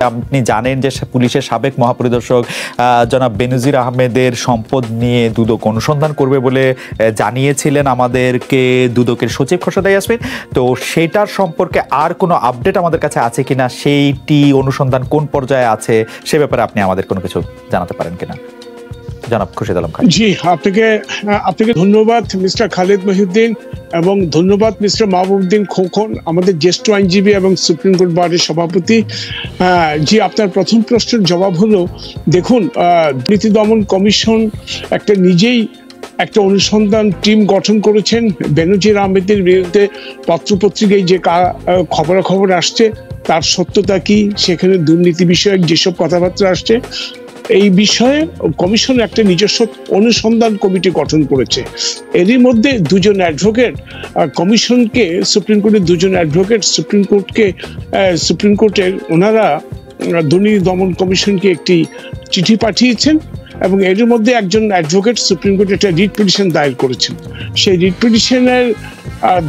আপনি জানেন যে পুলিশের সাবেক মহাপরিদর্শক জনাব বেনজির আহমেদের সম্পদ নিয়ে দুদক অনুসন্ধান করবে বলে জানিয়েছিলেন আমাদেরকে দুদকের সচিব খোরশেদ ইয়াসমিন। তো সেটার সম্পর্কে আর কোনো আপডেট আমাদের কাছে আছে কিনা, সেইটি অনুসন্ধান কোন পর্যায়ে আছে সে ব্যাপারে আপনি আমাদের কোনো কিছু জানাতে পারেন কিনা জনাব খুরশেদ আলম খান? জি, আপনাকে ধন্যবাদ মিস্টার খালেদ মহিউদ্দিন এবং ধন্যবাদ মিস্টার মাহবুবউদ্দিন খোকন, আমাদের জ্যেষ্ঠ আইনজীবী এবং সুপ্রিম কোর্ট বারের সভাপতি। জি, আপনার প্রথম প্রশ্নের জবাব হলো, দেখুন, দুর্নীতি দমন কমিশন নিজেই একটা অনুসন্ধান টিম গঠন করেছেন। বেনজির আহমেদের বিরুদ্ধে পত্রপত্রিকায় যে খবরাখবর আসছে তার সত্যতা কি, সেখানে দুর্নীতি বিষয়ক যেসব কথাবার্তা আসছে, এই বিষয়ে কমিশন একটা নিজস্ব অনুসন্ধান কমিটি গঠন করেছে। এরই মধ্যে দুজন অ্যাডভোকেট কমিশনকে, সুপ্রিম কোর্টের দুজন অ্যাডভোকেট সুপ্রিম কোর্টের ওনারা দুর্নীতি দমন কমিশনকে একটি চিঠি পাঠিয়েছেন এবং এর মধ্যে একজন অ্যাডভোকেট সুপ্রিম কোর্টে একটা রিট পিটিশন দায়ের করেছেন। সেই রিট পিটিশনের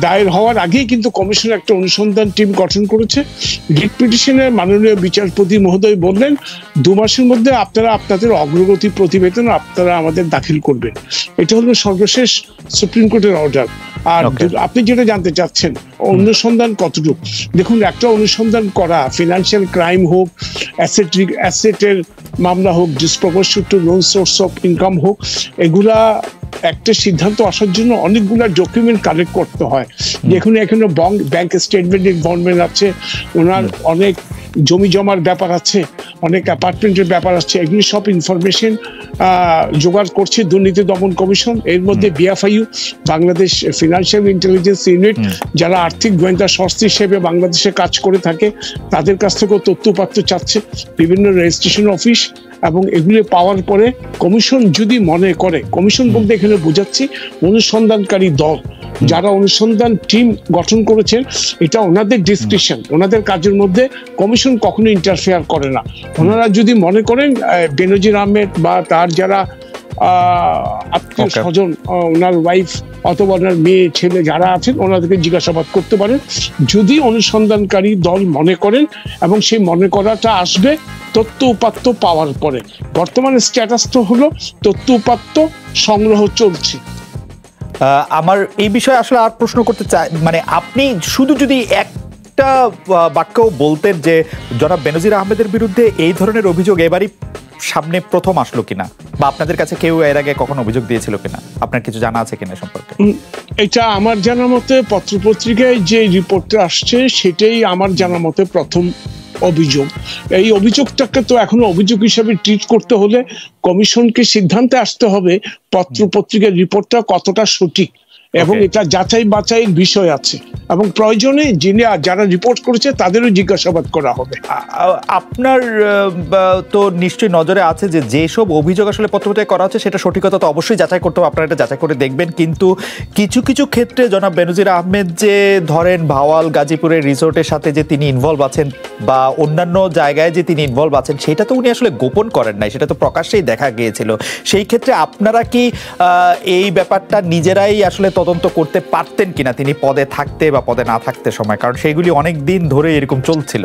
দায়ের হওয়ার আগেই কিন্তু কমিশন একটা অনুসন্ধান টিম গঠন করেছে। রিট পিটিশনের মাননীয় বিচারপতি মহোদয় বললেন 2 মাসের মধ্যে আপনারা আপনাদের অগ্রগতি প্রতিবেদন আপনারা আমাদের দাখিল করবেন। এটা হলো সর্বশেষ সুপ্রিম কোর্টের অর্ডার। আর আপনি যেটা জানতে চাচ্ছেন অনুসন্ধান কতটুকু, দেখুন, একটা অনুসন্ধান করা, ফিনান্সিয়াল ক্রাইম হোক, অ্যাসেটের মামলা হোক, disproportionate to loan source of income হোক, এগুলা একটা সিদ্ধান্ত আসার জন্য অনেকগুলা ডকুমেন্ট কালেক্ট করতে হয়। দেখুন, এখানে ব্যাংক স্টেটমেন্ট ইনভলভমেন্ট আছে, ওনার অনেক জমি জমার ব্যাপার আছে, অনেক অ্যাপার্টমেন্টের ব্যাপার আছে, এগুলি সব ইনফরমেশন জোগাড় করছে দুর্নীতি দমন কমিশন। এর মধ্যে BFIU, Bangladesh financial intelligence unit, যারা আর্থিক গোয়েন্দা সংস্থা হিসেবে বাংলাদেশে কাজ করে থাকে, তাদের কাছ থেকেও তথ্যপাত্র চাচ্ছে, বিভিন্ন রেজিস্ট্রেশন অফিস, এবং এগুলি পাওয়ার পরে কমিশন যদি মনে করে, কমিশন বলতে এখানে বোঝাচ্ছি অনুসন্ধানকারী দল, যারা অনুসন্ধান টিম গঠন করেছেন, এটা ওনাদের ডিসক্রিপশন, ওনাদের কাজের মধ্যে কমিশন কখনো ইন্টারফেয়ার করে না। ওনারা যদি মনে করেন বেনজির আহমেদ বা তার যারা আত্মীয় স্বজন, ওনার ওয়াইফ অথবা ওনার মেয়ে ছেলে যারা আছেন, ওনাদেরকে জিজ্ঞাসাবাদ করতে পারেন যদি অনুসন্ধানকারী দল মনে করেন, এবং সেই মনে করাটা আসবে তথ্য উপাত্ত পাওয়ার পরে। বর্তমানে স্ট্যাটাসটা হলো তথ্য উপাত্ত সংগ্রহ চলছে। আমার এই বিষয়ে আসলে আর প্রশ্ন করতে চাই, মানে আপনি শুধু যদি একটা বাক্য বলতেন যে জনাব বেনজির আহমেদের বিরুদ্ধে এই ধরনের অভিযোগ এবারই সামনে প্রথম আসলো কিনা, বা আপনাদের কাছে কেউ এর আগে কখনো অভিযোগ দিয়েছিল কিনা, আপনার কিছু জানা আছে কিনা সম্পর্কে? এটা আমার জানা মতে পত্রপত্রিকায় যে রিপোর্টটা আসছে সেটাই আমার জানা মতে প্রথম অভিযোগ। এই অভিযোগটাকে তো এখনো অভিযোগ হিসাবে ট্রিট করতে হলে কমিশনকে সিদ্ধান্তে আসতে হবে পত্রপত্রিকার রিপোর্টটা কতটা সঠিক, এবং এটা যাচাই বাছাইয়ের বিষয় আছে, এবং প্রয়োজনে যারা রিপোর্ট করেছে তাদেরও জিজ্ঞাসাবাদ করা হবে। আপনার তো নিশ্চয়ই নজরে আছে যে যেসব অভিযোগ আসলে পত্রপত্রিকায় করা হচ্ছে সেটা সঠিকতা তো অবশ্যই যাচাই করতে হবে, আপনারা এটা যাচাই করে দেখবেন। কিন্তু কিছু কিছু ক্ষেত্রে জনাব বেনজির আহমেদ যে ধরেন ভাওয়াল গাজীপুরের রিসোর্টের সাথে যে তিনি ইনভলভ আছেন বা অন্যান্য জায়গায় যে তিনি ইনভলভ আছেন, সেটা তো উনি আসলে গোপন করেন নাই, সেটা তো প্রকাশ্যেই দেখা গিয়েছিল। সেই ক্ষেত্রে আপনারা কি এই ব্যাপারটা নিজেরাই আসলে তদন্ত করতে পারতেন কিনা তিনি পদে থাকতে বা পদে না থাকতে সময়, কারণ সেইগুলি অনেক দিন ধরে এরকম চলছিল?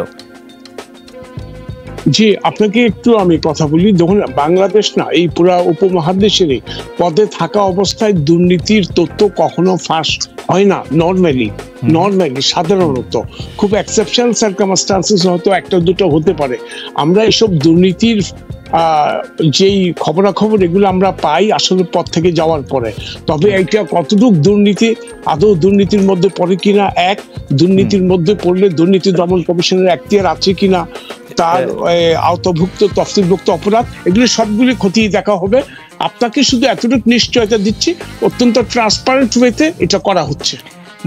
জি, আপনাকে একটু আমি কথা বলি। দেখুন, বাংলাদেশ না, এই পুরা উপমহাদেশেরই পদে থাকা অবস্থায় দুর্নীতির তথ্য কখনো ফাঁস হয় না। নর্মালি সাধারণত খুব এক্সেপশনাল সার্কামস্টান্সেস হয়তো একটা দুটো হতে পারে। আমরা এসব দুর্নীতির যেই খবরাখবর এগুলো আমরা পাই আসলে পদ থেকে যাওয়ার পরে। তবে এইটা কতটুকু দুর্নীতি, আদৌ দুর্নীতির মধ্যে পড়ে কিনা, দুর্নীতির মধ্যে পড়লে দুর্নীতি দমন কমিশনের এখতিয়ার আছে কিনা, তার আওতাভুক্ত তফসিলভুক্ত অপরাধ, এগুলো সবগুলি খতিয়ে দেখা হবে। আপনাকে শুধু এতটুকু নিশ্চয়তা দিচ্ছি, অত্যন্ত ট্রান্সপারেন্ট ওয়েতে এটা করা হচ্ছে।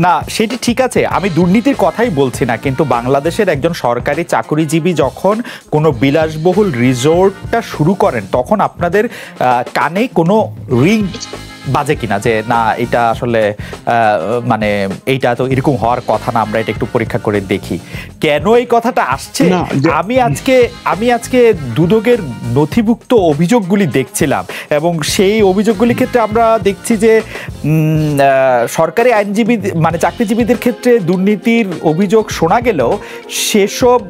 না, সেটি ঠিক আছে, আমি দুর্নীতির কথাই বলছি না, কিন্তু বাংলাদেশের একজন সরকারি চাকরিজীবী যখন কোনো বিলাসবহুল রিসোর্টটা শুরু করেন, তখন আপনাদের কানে কোনো রিং বাজে কিনা, যে না এটা আসলে মানে এইটা তো এরকম হওয়ার কথা না, আমরা এটা একটু পরীক্ষা করে দেখি। কেন এই কথাটা আসছে? আমি আজকে দুদকের নথিভুক্ত অভিযোগগুলি দেখছিলাম, এবং সেই অভিযোগগুলির ক্ষেত্রে আমরা দেখছি যে সরকারি আইনজীবী মানে চাকরিজীবীদের ক্ষেত্রে দুর্নীতির অভিযোগ শোনা গেলেও সেসব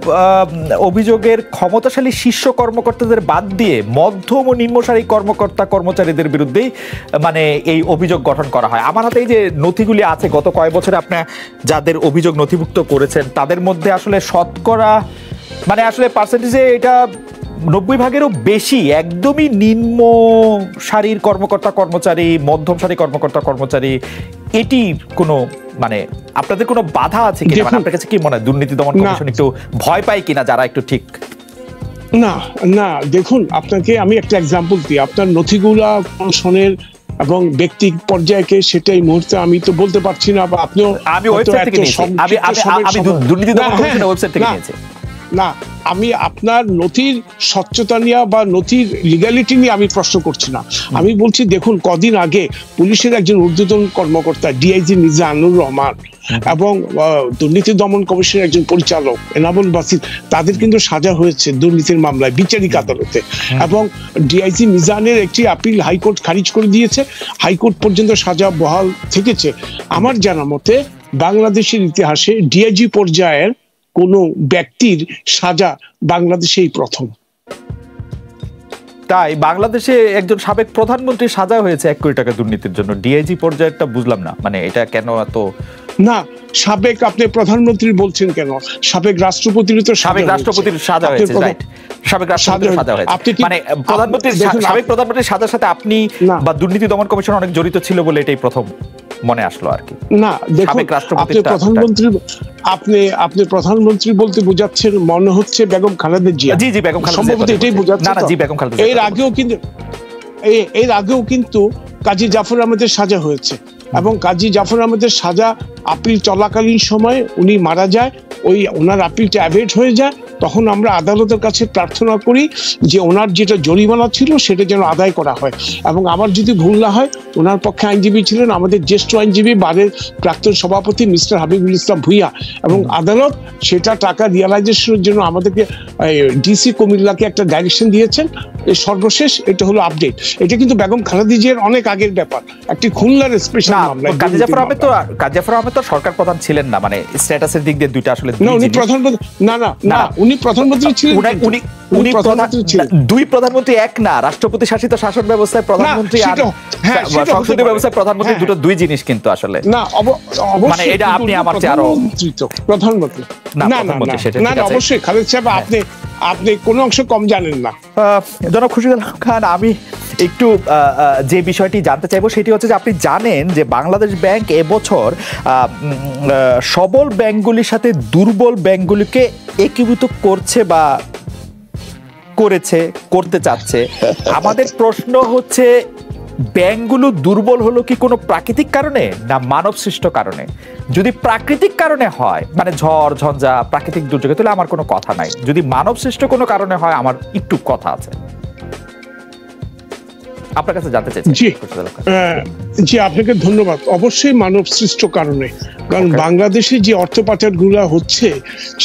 অভিযোগের ক্ষমতাশালী শীর্ষ কর্মকর্তাদের বাদ দিয়ে মধ্যম ও নিম্নসারী কর্মচারীদের বিরুদ্ধেই মানে এই অভিযোগ গঠন করা হয়। আমার হাতে এই যে নথিগুলি আছে, গত কয়েক বছরে আপনার যাদের অভিযোগ নথিভুক্ত করেছেন তাদের মধ্যে আসলে শতকরা মানে আসলে পার্সেন্টেজে এটা 90% বেশি একদমই নিম্ন সারির কর্মচারী, মধ্যম সারির কর্মচারী। এটি কোনো মানে আপনাদের কোনো বাধা আছে কিনা? মানে আপনার কাছে কি মনে হয় দুর্নীতি দমন কমিশন একটু ভয় পায় কিনা যারা একটু ঠিক? না দেখুন, আপনাকে আমি একটা এক্সাম্পল দিই। আপনার নথিগুলা কমিশনের এবং ব্যক্তি পর্যায়ে সেটা এই মুহূর্তে আমি তো বলতে পারছি না, বা আপনিও আমি ওয়েবসাইট থেকে নিয়েছি, আমি দুর্নীতি দমন কমিশনের ওয়েবসাইট থেকে নিয়েছি। না, আমি আপনার নথির স্বচ্ছতা নিয়ে বা নথির লিগ্যালিটি নিয়ে আমি প্রশ্ন করছি না। আমি বলছি দেখুন, কদিন আগে পুলিশের একজন ঊর্ধ্বতন কর্মকর্তা ডিআইজি মিজানুর রহমান এবং দুর্নীতি দমন কমিশনের একজন পরিচালক এনামুল বাসির, তাদের কিন্তু সাজা হয়েছে দুর্নীতির মামলায় বিচারিক আদালতে, এবং ডিআইজি মিজানের একটি আপিল হাইকোর্ট খারিজ করে দিয়েছে। হাইকোর্ট পর্যন্ত সাজা বহাল থেকেছে। আমার জানা মতে বাংলাদেশের ইতিহাসে ডিআইজি পর্যায়ের কোন ব্যক্তির সাজা বাংলাদেশেই প্রথম। তাই বাংলাদেশে একজন সাবেক প্রধানমন্ত্রী সাজা হয়েছে 1 কোটি টাকা দুর্নীতির জন্য। ডিআইজি পর্যায়েরটা বুঝলাম না, মানে এটা কেন এত? না, সাবেক আপনি প্রধানমন্ত্রী বলছেন কেন? সাবেক রাষ্ট্রপতির তো সাবেক রাষ্ট্রপতির সাজা হয়েছে, রাইট? সাবেক রাষ্ট্রপতির সাজা হয়েছে, মানে প্রধানমন্ত্রীর সাবেক প্রধানমন্ত্রীর সাজার সাথে আপনি বা দুর্নীতি দমন কমিশন অনেক জড়িত ছিল বলে এটাই প্রথম মনে আসলো আর কি। না দেখুন, আপনি প্রধানমন্ত্রী বলতে বোঝাচ্ছেন মনে হচ্ছে বেগম খালেদা জিয়া। জি বেগম খালেদা জিয়া, এটাই বোঝাচ্ছে। না জি বেগম খালেদা জিয়া। এর আগেও কিন্তু কাজী জাফর আহমেদের সাজা হয়েছে, এবং কাজী জাফর আহমেদের সাজা আপিল চলাকালীন সময় উনি মারা যায়, ওনার আপিলটা অ্যাভয়েড হয়ে যায়। তখন আমরা আদালতের কাছে প্রার্থনা করি যে ওনার যেটা জরিমানা ছিল সেটা যেন আদায় করা হয়। এবং আমার যদি ভুল না হয়, ওনার পক্ষে আইনজীবী ছিলেন আমাদের জ্যেষ্ঠ আইনজীবী বারের প্রাক্তন সভাপতি মিস্টার হাবিবুল ইসলাম ভুইয়া, এবং আদালত সেটা টাকা রিয়ালাইজেশনের জন্য আমাদেরকে ডিসি কুমিল্লাকে একটা ডাইরেকশন দিয়েছেন। সর্বশেষ এটা হলো আপডেট। এটা কিন্তু বেগম খালেদা জিয়ার অনেক আগের ব্যাপার, একটি খুলনার স্পেশাল মামলা। কাজী জাফর আহমেদ তো সরকার প্রধান ছিলেন না, মানে স্ট্যাটাসের দিক দিয়ে দুইটা আসলে উনি প্রধানমন্ত্রী না উনি প্রধানমন্ত্রী ছিলেন। উনি দুই প্রধানমন্ত্রী এক না, রাষ্ট্রপতি শাসিত শাসন ব্যবস্থায় প্রধানমন্ত্রী আর সংসদীয় ব্যবস্থায় প্রধানমন্ত্রী দুটো দুই জিনিস কিন্তু আসলে না। মানে এটা আপনি আমার চেয়ে আরো প্রধানমন্ত্রী না, অবশ্যই খালেদ সাহেব আপনি কোনো অংশ কম জানেন না। জনাব খুরশিদ আলম খান, আমি একটু যে বিষয়টি জানতে চাইবো সেটি হচ্ছে যে আপনি জানেন যে বাংলাদেশ ব্যাংক এবছর সবল ব্যাংকগুলির সাথে দুর্বল ব্যাংকগুলিকে একীভূত করছে বা করতে চাচ্ছে। আমাদের প্রশ্ন হচ্ছে ব্যাংকগুলো দুর্বল হলো কি কোনো প্রাকৃতিক কারণে না মানব সৃষ্ট কারণে? যদি প্রাকৃতিক কারণে হয়, মানে ঝড় ঝঞ্ঝা প্রাকৃতিক দুর্যোগে, তাহলে আমার কোনো কথা নাই। যদি মানব সৃষ্ট কোনো কারণে হয়, আমার একটু কথা আছে। আপনার কাছে জানতে চাইছি। জি আপনাকে ধন্যবাদ। অবশ্যই মানব সৃষ্ট কারণে, কারণ বাংলাদেশে যে অর্থ পাচারগুলো হচ্ছে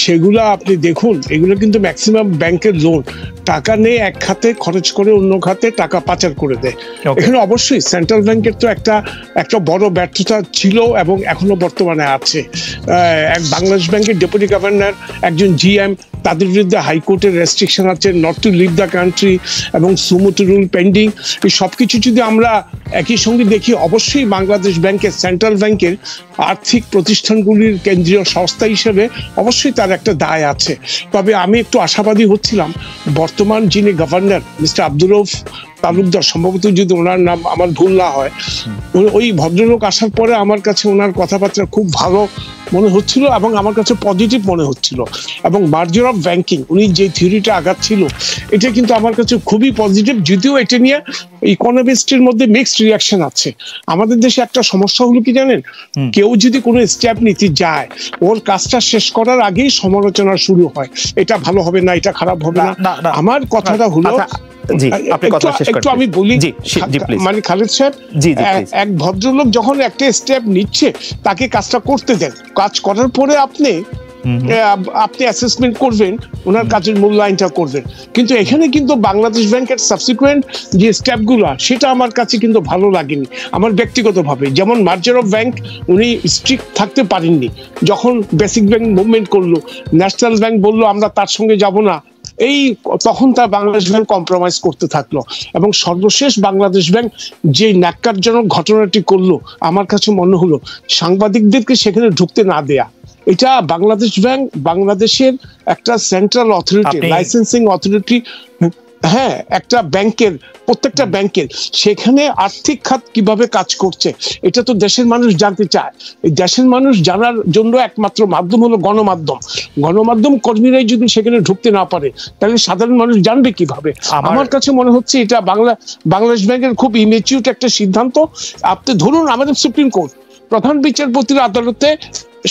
সেগুলা আপনি দেখুন, এগুলো কিন্তু ম্যাক্সিমাম ব্যাংকের লোন, টাকা নেই এক খাতে খরচ করে অন্য খাতে টাকা পাচার করে দেয়। এখানে অবশ্যই সেন্ট্রাল ব্যাংকের তো একটা বড় ব্যর্থতা ছিল এবং এখনো বর্তমানে আছে। বাংলাদেশ ব্যাংকের ডেপুটি গভর্নর, একজন জিএম, তাদের বিরুদ্ধে হাইকোর্টের রেস্ট্রিকশন আছে, not to leave the country এবং সুমোটো রুল পেন্ডিং। এই সবকিছু যদি আমরা একই সঙ্গে দেখি, অবশ্যই বাংলাদেশ ব্যাংকের, সেন্ট্রাল ব্যাংকের আর্থিক প্রতিষ্ঠানগুলির কেন্দ্রীয় সংস্থা হিসেবে অবশ্যই তার একটা দায় আছে। তবে আমি একটু আশাবাদী হচ্ছিলাম, বর্তমান যিনি গভর্নর মিস্টার আব্দুর রউফ তালুকদার, সম্ভবত যদি ওনার নাম আমার ভুল না হয়, ওই ভদ্রলোক আসার পরে আমার কাছে ওনার কথাবার্তা খুব ভালো মনে হচ্ছিল এবং আমার কাছে পজিটিভ মনে হচ্ছিল। এবং মার্জার অফ ব্যাংকিং উনি যে থিওরিটা আগাচ্ছিল, এটা কিন্তু আমার কাছে খুবই পজিটিভ। যদিও এটা নিয়ে ইকোনমিস্টের মধ্যে মিক্সড রিয়াকশন আছে। আমাদের দেশে একটা সমস্যা হলো কি জানেন, কেউ যদি কোনো স্টেপ নিতে যায়, ওর কাজটা শেষ করার আগেই সমালোচনা শুরু হয়, এটা ভালো হবে না, এটা খারাপ হবে না। আমার কথাটা হলো জি আপনি কথা শেষ করেন একটু আমি বলি। জি জি প্লিজ। মানে খালেদ সাহেব, জি জি প্লিজ। এক ভদ্রলোক যখন একটা স্টেপ নিচ্ছে তাকে কাজটা করতে দেন, কাজ করার পরে আপনি অ্যাসেসমেন্ট করবেন, ওনার কাজের মূল্যায়নটা করবেন। কিন্তু এখানে কিন্তু বাংলাদেশ ব্যাংকের সাবসিকুয়েন্ট যে স্টেপগুলো, সেটা আমার কাছে কিন্তু ভালো লাগেনি আমার ব্যক্তিগতভাবে। যেমন মার্জার অফ ব্যাংক, উনি স্ট্রিক্ট থাকতে পারেননি। যখন বেসিক ব্যাংক মুভমেন্ট করলো, ন্যাশনাল ব্যাংক বললো আমরা তার সঙ্গে যাব না, তখন তার বাংলাদেশ ব্যাংক কম্প্রোমাইজ করতে থাকলো। এবং সর্বশেষ বাংলাদেশ ব্যাংক যে ন্যাক্কারজনক ঘটনাটি করলো, আমার কাছে মনে হলো সাংবাদিকদেরকে সেখানে ঢুকতে না দেয়া। এটা বাংলাদেশ ব্যাংক বাংলাদেশের একটা সেন্ট্রাল অথরিটি, লাইসেন্সিং অথরিটি, হ্যাঁ, একটা ব্যাংকের, প্রত্যেকটা ব্যাংকের সেখানে আর্থিক খাত কিভাবে কাজ করছে এটা তো দেশের মানুষ জানতে চায়। এই দেশের মানুষ জানার জন্য একমাত্র মাধ্যম হলো গণমাধ্যম। গণমাধ্যম কর্মীরাই যদি সেখানে ঢুকতে না পারে, তাহলে সাধারণ মানুষ জানবে কিভাবে? আমার কাছে মনে হচ্ছে এটা বাংলাদেশ ব্যাংকের খুব ইমেচিউর একটা সিদ্ধান্ত। আপনি ধরুন আমাদের সুপ্রিম কোর্ট, প্রধান বিচারপতির আদালতে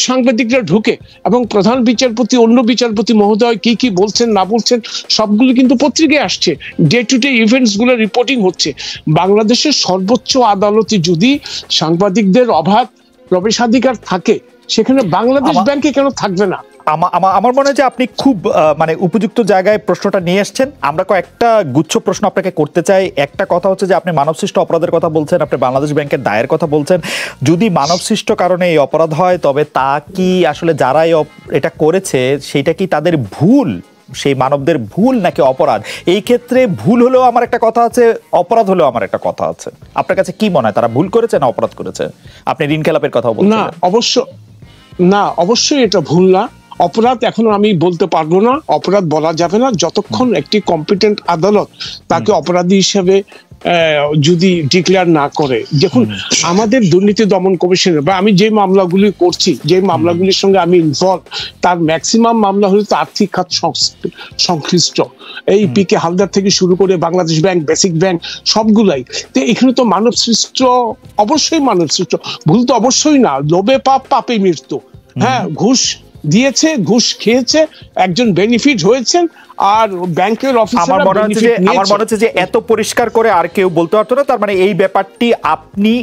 সাংবাদিকরা ঢুকে এবং প্রধান বিচারপতি, অন্য বিচারপতি মহোদয় কি কি বলছেন না বলছেন সবগুলো কিন্তু পত্রিকায় আসছে, ডে টু ডে ইভেন্টস গুলো রিপোর্টিং হচ্ছে। বাংলাদেশের সর্বোচ্চ আদালতে যদি সাংবাদিকদের অবাধ প্রবেশাধিকার থাকে, সেখানে বাংলাদেশ ব্যাংকে কেন থাকবে না? আমার মনে হয় যে আপনি খুব মানে উপযুক্ত জায়গায় প্রশ্নটা নিয়ে এসেছেন। আমরা কয়েকটা গুচ্ছ প্রশ্ন আপনাকে করতে চাই। একটা কথা হচ্ছে যে আপনি মানবসৃষ্ট অপরাধের কথা বলছেন, আপনি বাংলাদেশ ব্যাংকের দায়ের কথা বলছেন। যদি মানবসৃষ্ট কারণে এই অপরাধ হয়, তবে তা কি আসলে যারা এটা করেছে সেটা কি তাদের ভুল, সেই মানবদের ভুল নাকি অপরাধ? এই ক্ষেত্রে ভুল হলেও আমার একটা কথা আছে, অপরাধ হলেও আমার একটা কথা আছে। আপনার কাছে কি মনে হয়, তারা ভুল করেছে না অপরাধ করেছে? আপনি ঋণ খেলাপের কথা বলছেন। না, অবশ্যই এটা ভুল না। অপরাধ এখনো আমি বলতে পারবো না, অপরাধ বলা যাবে না যতক্ষণ একটি কম্পিটেন্ট আদালত তাকে অপরাধী হিসেবে যদি ডিক্লেয়ার না করে। দেখুন, আমাদের দুর্নীতি দমন কমিশনের বা আমি যে মামলাগুলি করছি, যে মামলাগুলির সঙ্গে আমি ইনভলভ, তার ম্যাক্সিমাম মামলা হলো তো আর্থিক খাত সংশ্লিষ্ট। এই পিকে হালদার থেকে শুরু করে বাংলাদেশ ব্যাংক, বেসিক ব্যাংক, সবগুলাই। তো এখানে তো মানব সৃষ্ট, অবশ্যই মানব সৃষ্ট। ভুল তো অবশ্যই না। লোভে পাপ, পাপে মৃত্যু। হ্যাঁ, ঘুষ দিয়েছে, ঘুষ খেয়েছে, একজন বেনিফিট হয়েছেন, আর ব্যাংকের অফিসাররা বেনিফিট নিয়েছে। আমার মনে হচ্ছে যে এত পরিষ্কার করে আর কেউ বলতে পারতো না। তার মানে এই ব্যাপারটি আপনি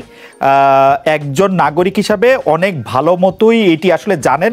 একজন নাগরিক হিসাবে অনেক ভালো মতোই এটি আসলে জানেন।